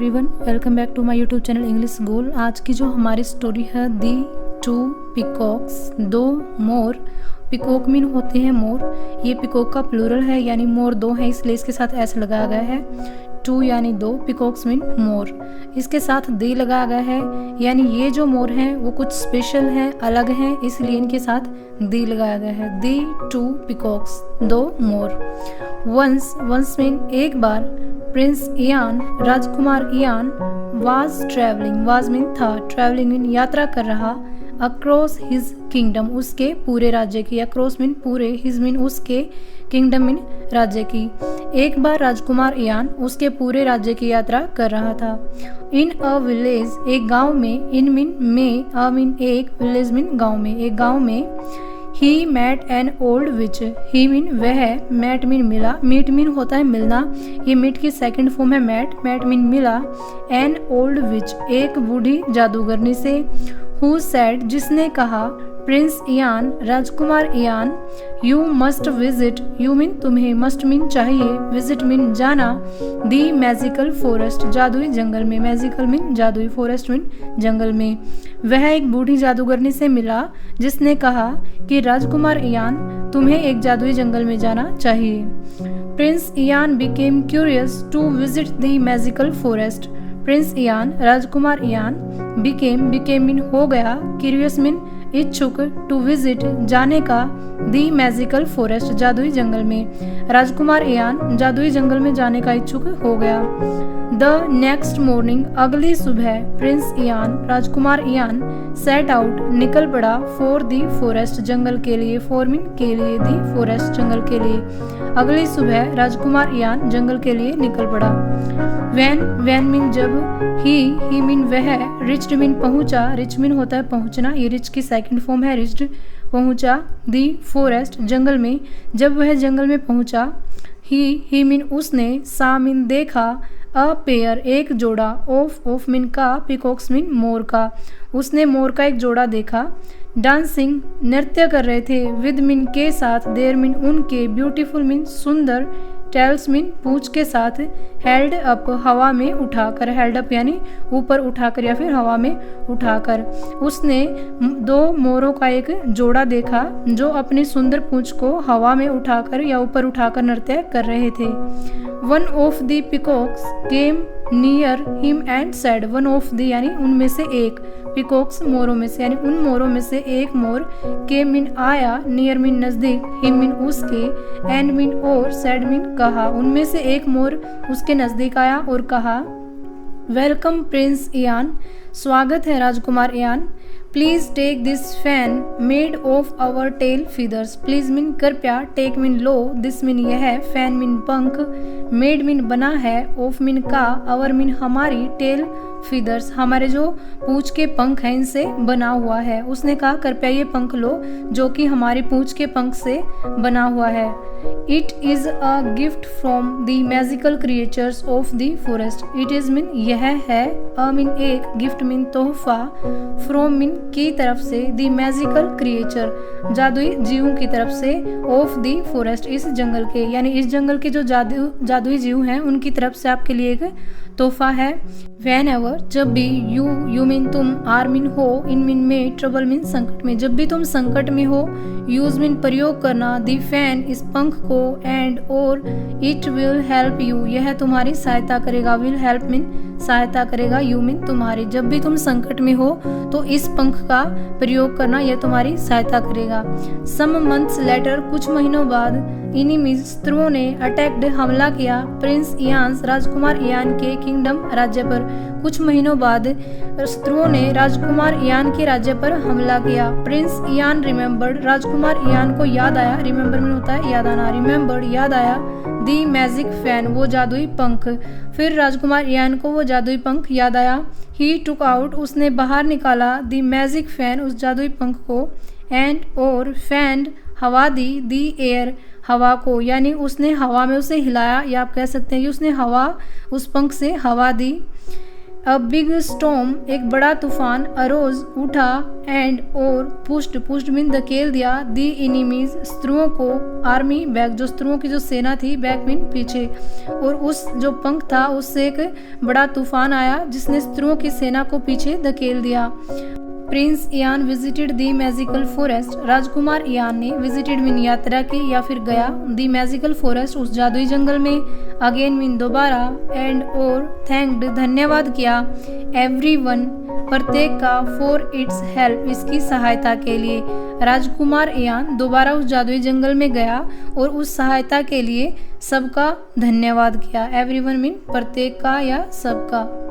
Everyone, welcome back to my YouTube channel English goal. आज की जो हमारी स्टोरी है दी टू पिकॉक्स, दो मोर। पिकॉक मीन होते हैं मोर। ये पिकॉक का प्लूरल है यानी मोर दो हैं, इसलिए इसके साथ एस लगाया गया है। टू यानी दो, पिकॉक्स मीन मोर। इसके साथ दी लगाया गया है यानी ये जो मोर हैं वो कुछ स्पेशल हैं, अलग हैं, इसलिए इनके साथ दी लगाया गया है। दी टू पिकॉक्स, दो मोर। वंस मीन एक बार। प्रिंस इयान, राजकुमार Ian, was travelling, was mean था, ट्रैवलिंग मीन यात्रा कर रहा, अक्रॉस हिज किंगडम, उसके पूरे राज्य की। अक्रॉस मीन पूरे, हिज मीन उसके, किंगडम मीन राज्य की। एक बार राजकुमार इयान उसके पूरे राज्य की यात्रा कर रहा था। इन अ विलेज, एक गांव में। इन मीन में, अ मीन एक, विलेज मीन गांव में, एक गांव में। He met an old witch, he mean वह, मैट मीन मिला, मीट मीन होता है मिलना, ये मीट की सेकंड फॉर्म है मैट, मैट मीन मिला। एन ओल्ड विच, एक बूढ़ी जादूगरनी से। हु सेड, जिसने कहा, प्रिंस इयान, राजकुमार Ian, you must visit, you mean तुम्हें, मस्ट मीन चाहिए, विजिट मीन जाना, दी मैजिकल फॉरेस्ट, जादुई जंगल में, मैजिकल मीन जादुई, फॉरेस्ट मीन जंगल में। वह एक बूढ़ी जादूगरनी से मिला जिसने कहा कि राजकुमार इयान, तुम्हें एक जादुई जंगल में जाना चाहिए। Prince Ian became curious to visit the magical forest. Prince Ian, राजकुमार इयान, बिकेम मीन हो गया, क्यूरियस मीन इच्छुक, टू विजिट जाने का, दी मैजिकल फॉरेस्ट, जादुई जंगल में। राजकुमार इयान जादुई जंगल में जाने का इच्छुक हो गया। द नेक्स्ट मॉर्निंग, अगली सुबह। प्रिंस इयान, राजकुमार इयान, सेट आउट, निकल पड़ा, फॉर दी फॉरेस्ट, जंगल के लिए, फॉर मीन के लिए, दी फॉरेस्ट, जंगल के लिए। अगली सुबह राजकुमार इयान जंगल के लिए निकल पड़ा। वैन मीन जब, ही मीन वह, रिच्ड मीन पहुंचा, रिच मीन होता है पहुंचना, ये रिच की सेकंड फॉर्म है, रिच्ड, पहुंचा, दी फॉरेस्ट, जंगल में। जब वह जंगल में पहुंचा। ही मीन उसने, सा मीन देखा, अ पेयर एक जोड़ा, ऑफ मीन का, पिकॉक्स मीन मोर का, उसने मोर का एक जोड़ा देखा। डांसिंग नृत्य कर रहे थे, विद मीन के साथ, देर मीन उनके, ब्यूटीफुल मीन सुंदर, टेल्स मीन पूंछ के साथ, हेल्ड अप हवा में उठाकर, हेल्ड अप यानी ऊपर उठाकर या फिर हवा में उठाकर। उसने दो मोरों का एक जोड़ा देखा जो अपनी सुंदर पूंछ को हवा में उठाकर या ऊपर उठाकर नृत्य कर रहे थे। One of the peacocks came near him and said, one of the यानी उनमें से एक, पिकॉक्स मोरों में से यानी उन मोरों में से एक मोर, के मीन आया, नियर मीन नजदीक, हिम मीन उसके, एंड मीन और, सेड मीन कहा, उनमें से एक मोर उसके नजदीक आया और कहा, वेलकम प्रिंस इयान, स्वागत है राजकुमार Ian. Please take this fan made of our tail feathers, please mean कृपया, टेक मीन लो, दिस मीन यह, फैन मीन पंख, मेड मीन बना है, ऑफ मीन का, आवर मीन हमारी, टेल फीदर्स हमारे जो पूंछ के पंख हैं इनसे बना हुआ है। उसने कहा कृपया ये पंख लो जो कि हमारी पूंछ के पंख से बना हुआ है। It is a gift from the magical creatures of the forest, it is mean यह है, अ मीन एक, गिफ्ट मीन तोहफा, फ्रॉम मीन की तरफ से, द मैजिकल क्रिएचर जादुई जीवों की तरफ से, ऑफ द फॉरेस्ट इस जंगल के, यानी इस जंगल के जो जादुई जीव हैं उनकी तरफ से आपके लिए एक तोहफा है। वैन एवर जब भी, यू मीन तुम, आर मीन हो, इन मीन में, ट्रबल मीन संकट में, जब भी तुम संकट में हो, यूज मीन प्रयोग करना, दी फैन इस पंख को, एंड और, इट विल हेल्प यू यह तुम्हारी सहायता करेगा, विल हेल्प मीन सहायता करेगा, यू मीन तुम्हारी, जब भी तुम संकट में हो तो इस पंख का प्रयोग करना, यह तुम्हारी सहायता करेगा। सम मंथ्स लेटर, कुछ महीनों बाद, इनिमी शत्रुओं ने, अटैक्ड हमला किया, प्रिंस इयान राजकुमार इयान के किंगडम राज्य पर, कुछ महीनों बाद शत्रुओं ने राजकुमार इयान के राज्य पर हमला किया। प्रिंस इयान रिमेम्बर्ड, राजकुमार इयान को याद आया, रिमेम्बर में होता है याद आना, रिमेम्बर्ड याद आया, दी मैजिक फैन वो जादुई पंख, फिर राजकुमार इयान को वो जादुई पंख याद आया। ही टुक आउट उसने बाहर निकाला, दी मैजिक फैन उस जादुई पंख को, एंड और, फैंड हवा दी, दी एयर हवा को, यानी उसने हवा में उसे हिलाया, या आप कह सकते हैं कि उसने हवा, उस पंख से हवा दी। अ बिग स्टॉर्म, एक बड़ा तूफान, अरोज, उठा, एंड और पुश्ड मीन धकेल दिया, दी एनिमीज, शत्रुओं को, आर्मी बैक, जो शत्रुओं की जो सेना थी, बैक मीन पीछे, और उस जो पंख था उससे एक बड़ा तूफान आया जिसने शत्रुओं की सेना को पीछे धकेल दिया। प्रिंस इयान विजिटेड दी मैजिकल फॉरेस्ट, राजकुमार इयान ने विजिटेड मीन यात्रा की या फिर गया, दी मैजिकल फॉरेस्ट, उस जादुई जंगल में, अगेन मीन दोबारा, एंड और थैंक्ड, धन्यवाद किया, एवरीवन, प्रत्येक का, फॉर इट्स हेल्प, इसकी सहायता के लिए। राजकुमार इयान दोबारा उस जादुई जंगल में गया और उस सहायता के लिए सबका धन्यवाद किया। एवरीवन मीन प्रत्येक का या सबका।